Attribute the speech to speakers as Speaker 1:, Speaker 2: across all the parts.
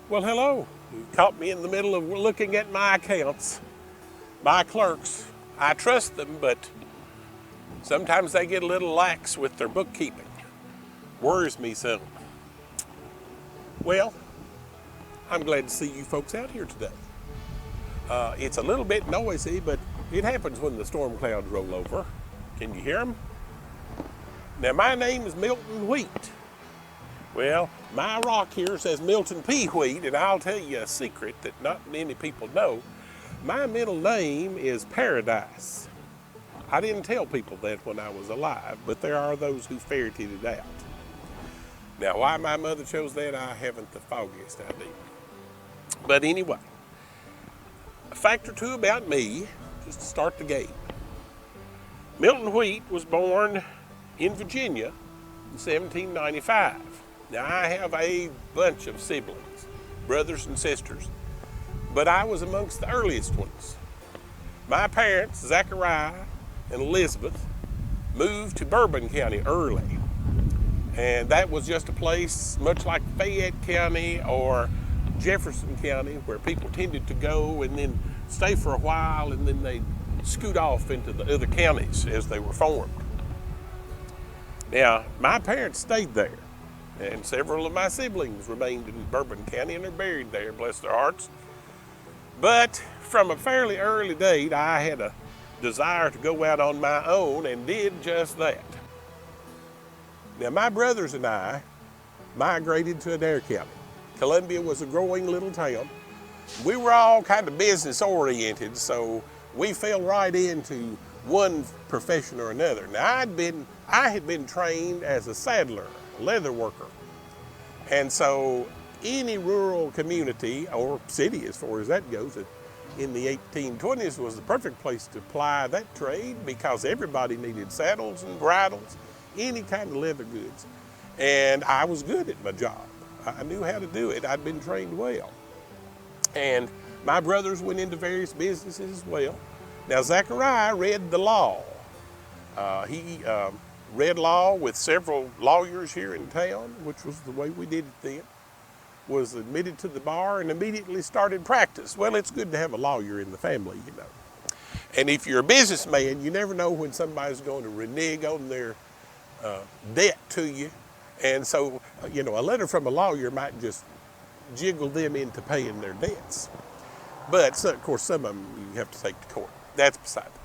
Speaker 1: Well, hello. You caught me in the middle of looking at my accounts. My clerks, I trust them, but sometimes they get a little lax with their bookkeeping. Worries me some. Well, I'm glad to see you folks out here today. It's a little bit noisy, but it happens when the storm clouds roll over. Can you hear them? Now, my name is Milton Wheat. Well, my rock here says Milton P. Wheat, and I'll tell you a secret that not many people know. My middle name is Paradise. I didn't tell people that when I was alive, but there are those who ferreted it out. Now, why my mother chose that, I haven't the foggiest idea. But anyway, a fact or two about me, just to start the game. Milton Wheat was born in Virginia in 1795. Now, I have a bunch of siblings, brothers and sisters, but I was amongst the earliest ones. My parents, Zachariah and Elizabeth, moved to Bourbon County early. And that was just a place much like Fayette County or Jefferson County where people tended to go and then stay for a while and then they'd scoot off into the other counties as they were formed. Now, my parents stayed there. And several of my siblings remained in Bourbon County and are buried there, bless their hearts. But from a fairly early date, I had a desire to go out on my own and did just that. Now, my brothers and I migrated to Adair County. Columbia was a growing little town. We were all kind of business oriented, so we fell right into one profession or another. Now, I had been trained as a saddler, leather worker. And so any rural community or city as far as that goes in the 1820s was the perfect place to ply that trade because everybody needed saddles and bridles, any kind of leather goods. And I was good at my job. I knew how to do it. I'd been trained well. And my brothers went into various businesses as well. Now, Zachariah read the law. He read law with several lawyers here in town, which was the way we did it then, was admitted to the bar and immediately started practice. Well, it's good to have a lawyer in the family, you know. And if you're a businessman, you never know when somebody's going to renege on their debt to you. And so, you know, a letter from a lawyer might just jiggle them into paying their debts. But, so, of course, some of them you have to take to court. That's beside the point.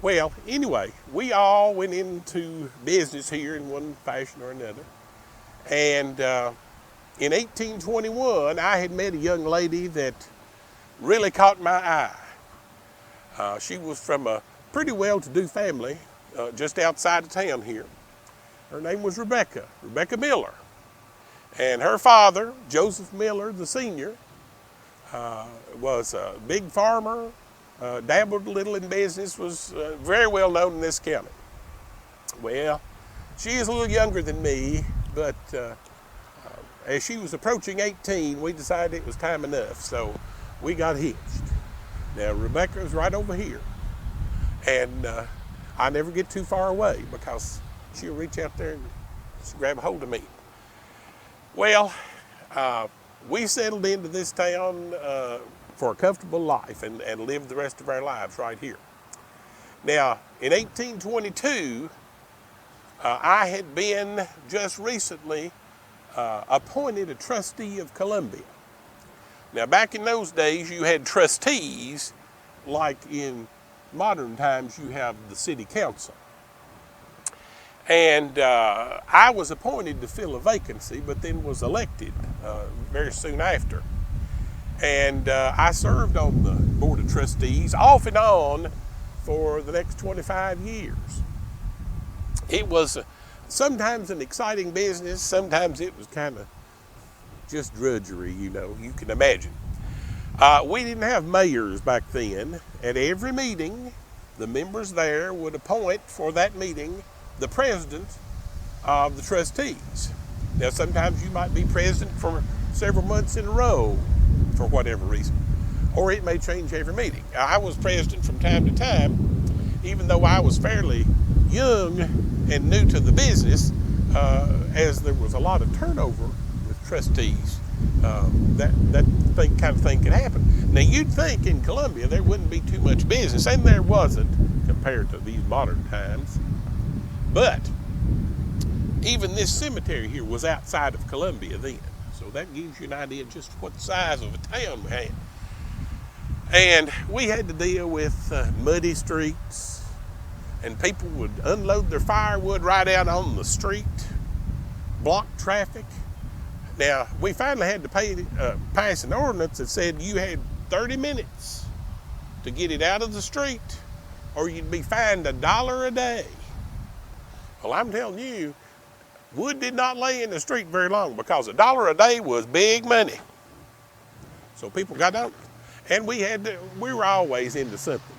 Speaker 1: Well, anyway, we all went into business here in one fashion or another. And in 1821, I had met a young lady that really caught my eye. She was from a pretty well-to-do family just outside of town here. Her name was Rebecca Miller. And her father, Joseph Miller, the senior, was a big farmer, dabbled a little in business, was very well known in this county. Well, she is a little younger than me, but as she was approaching 18, we decided it was time enough, so we got hitched. Now, Rebecca's right over here, and I never get too far away because she'll reach out there and grab a hold of me. Well, we settled into this town for a comfortable life and lived the rest of our lives right here. Now, in 1822, I had been just recently appointed a trustee of Columbia. Now, back in those days, you had trustees, like in modern times, you have the city council. And I was appointed to fill a vacancy, but then was elected very soon after. And I served on the Board of Trustees off and on for the next 25 years. It was sometimes an exciting business, sometimes it was kind of just drudgery, you know, you can imagine. We didn't have mayors back then. At every meeting, the members there would appoint for that meeting the president of the trustees. Now, sometimes you might be president for several months in a row for whatever reason, or it may change every meeting. I was president from time to time, even though I was fairly young and new to the business, as there was a lot of turnover with trustees that kind of thing could happen. Now you'd think in Columbia there wouldn't be too much business, and there wasn't compared to these modern times. But even this cemetery here was outside of Columbia then, so that gives you an idea just what size of a town we had. And we had to deal with muddy streets, and people would unload their firewood right out on the street, block traffic. Now, we finally had to pass an ordinance that said you had 30 minutes to get it out of the street, or you'd be fined $1 a day. Well, I'm telling you, wood did not lay in the street very long because $1 a day was big money. So people got on it. And we were always into something.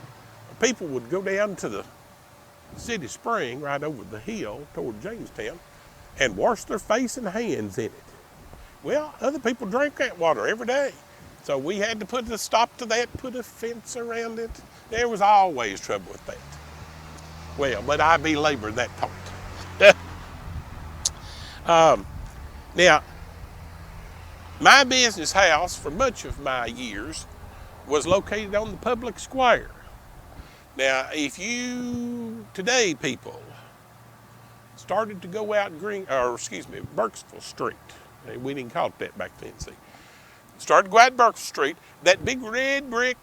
Speaker 1: People would go down to the city spring right over the hill toward Jamestown and wash their face and hands in it. Well, other people drank that water every day. So we had to put a stop to that, put a fence around it. There was always trouble with that. Well, but I belabored that point. Now, my business house for much of my years was located on the public square. Now, if you, today people, started to go out Burkesville Street, we didn't call it that back then, see. Started to go out Burkesville Street, that big red brick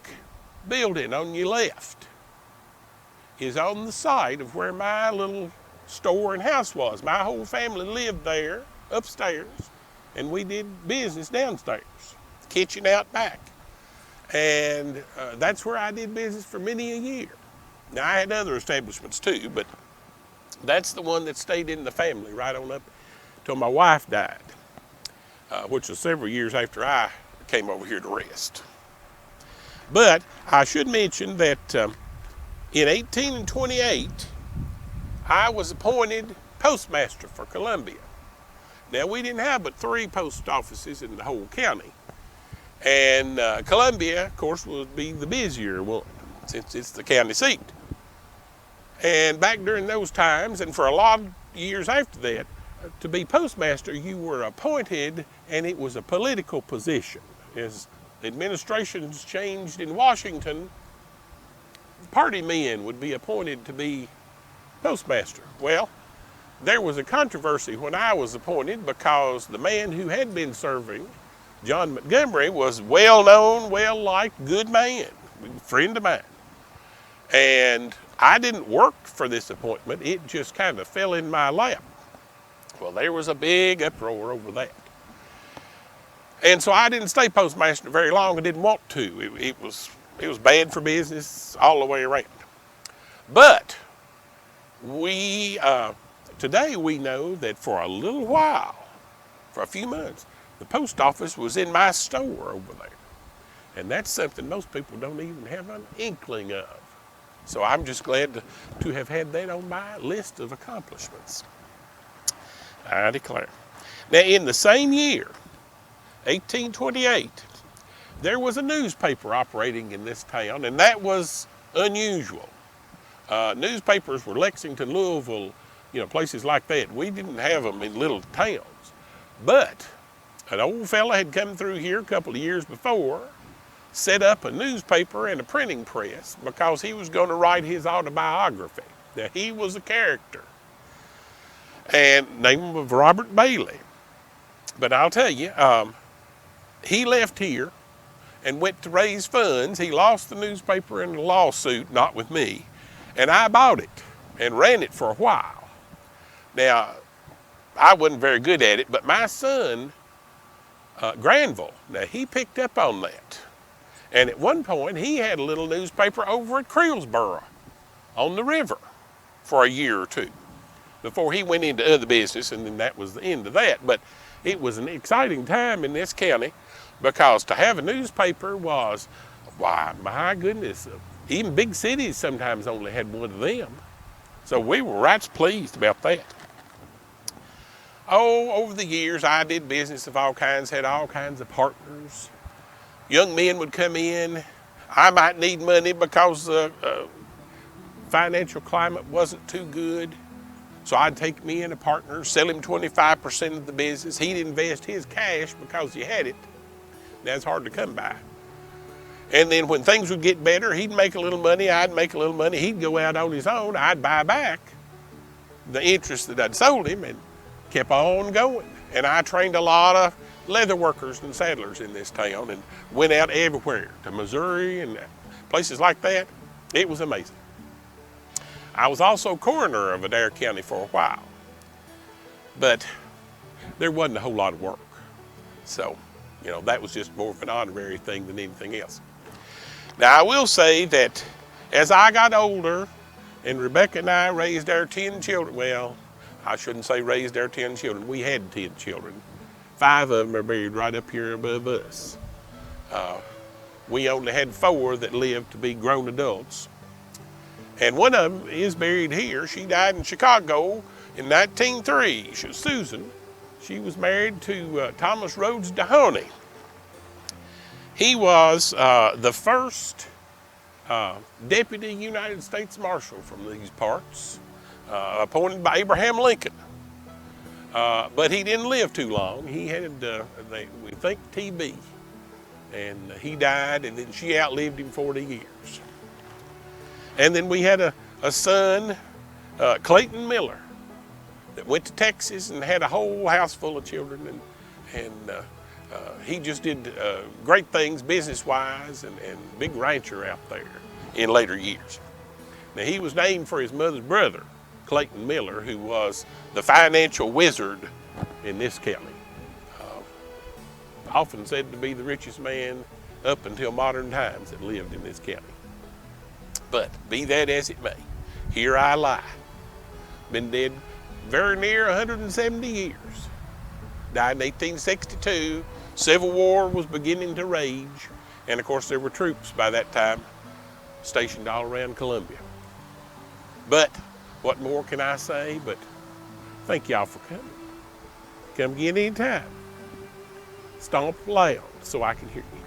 Speaker 1: building on your left is on the site of where my little store and house was. My whole family lived there, upstairs, and we did business downstairs, kitchen out back. And that's where I did business for many a year. Now, I had other establishments too, but that's the one that stayed in the family right on up till my wife died, which was several years after I came over here to rest. But I should mention that in 1828, I was appointed postmaster for Columbia. Now, we didn't have but 3 post offices in the whole county. And Columbia, of course, would be the busier one since it's the county seat. And back during those times, and for a lot of years after that, to be postmaster, you were appointed, and it was a political position. As administrations changed in Washington, party men would be appointed to be postmaster. Well, there was a controversy when I was appointed because the man who had been serving, John Montgomery, was well-known, well-liked, good man, a friend of mine. And I didn't work for this appointment. It just kind of fell in my lap. Well, there was a big uproar over that. And so I didn't stay postmaster very long. I didn't want to. It was bad for business all the way around. But today we know that for a little while, for a few months, the post office was in my store over there. And that's something most people don't even have an inkling of. So I'm just glad to have had that on my list of accomplishments. I declare. Now, in the same year, 1828, there was a newspaper operating in this town, and that was unusual. Newspapers were Lexington, Louisville, places like that. We didn't have them in little towns. But an old fella had come through here a couple of years before, set up a newspaper and a printing press because he was going to write his autobiography. Now, he was a character, and name of Robert Bailey. But I'll tell you, he left here and went to raise funds. He lost the newspaper in a lawsuit, not with me, and I bought it and ran it for a while. Now, I wasn't very good at it, but my son, Granville, now he picked up on that. And at one point, he had a little newspaper over at Creelsboro on the river for a year or two before he went into other business, and then that was the end of that. But it was an exciting time in this county because to have a newspaper was, why, my goodness, even big cities sometimes only had one of them. So we were right pleased about that. Oh, over the years, I did business of all kinds, had all kinds of partners. Young men would come in. I might need money because the financial climate wasn't too good. So I'd take me and a partner, sell him 25% of the business. He'd invest his cash because he had it. That's hard to come by. And then when things would get better, he'd make a little money, I'd make a little money. He'd go out on his own. I'd buy back the interest that I'd sold him and kept on going. And I trained a lot of leather workers and saddlers in this town and went out everywhere to Missouri and places like that. It was amazing. I was also coroner of Adair County for a while, but there wasn't a whole lot of work. So, you know, that was just more of an honorary thing than anything else. Now, I will say that as I got older and Rebecca and I raised our 10 children, well, I shouldn't say raised our 10 children. We had 10 children. 5 of them are buried right up here above us. We only had 4 that lived to be grown adults. And one of them is buried here. She died in Chicago in 1903. She was Susan. She was married to Thomas Rhodes Dehoney. He was the first Deputy United States Marshal from these parts, appointed by Abraham Lincoln. But he didn't live too long. He had, we think, TB. And he died, and then she outlived him 40 years. And then we had a son, Clayton Miller, that went to Texas and had a whole house full of children. And he just did great things business-wise and big rancher out there in later years. Now, he was named for his mother's brother, Clayton Miller, who was the financial wizard in this county. Often said to be the richest man up until modern times that lived in this county. But be that as it may, here I lie. Been dead very near 170 years. Died in 1862. Civil War was beginning to rage. And of course there were troops by that time stationed all around Columbia. But what more can I say but thank y'all for coming. Come again anytime. Stomp loud so I can hear you.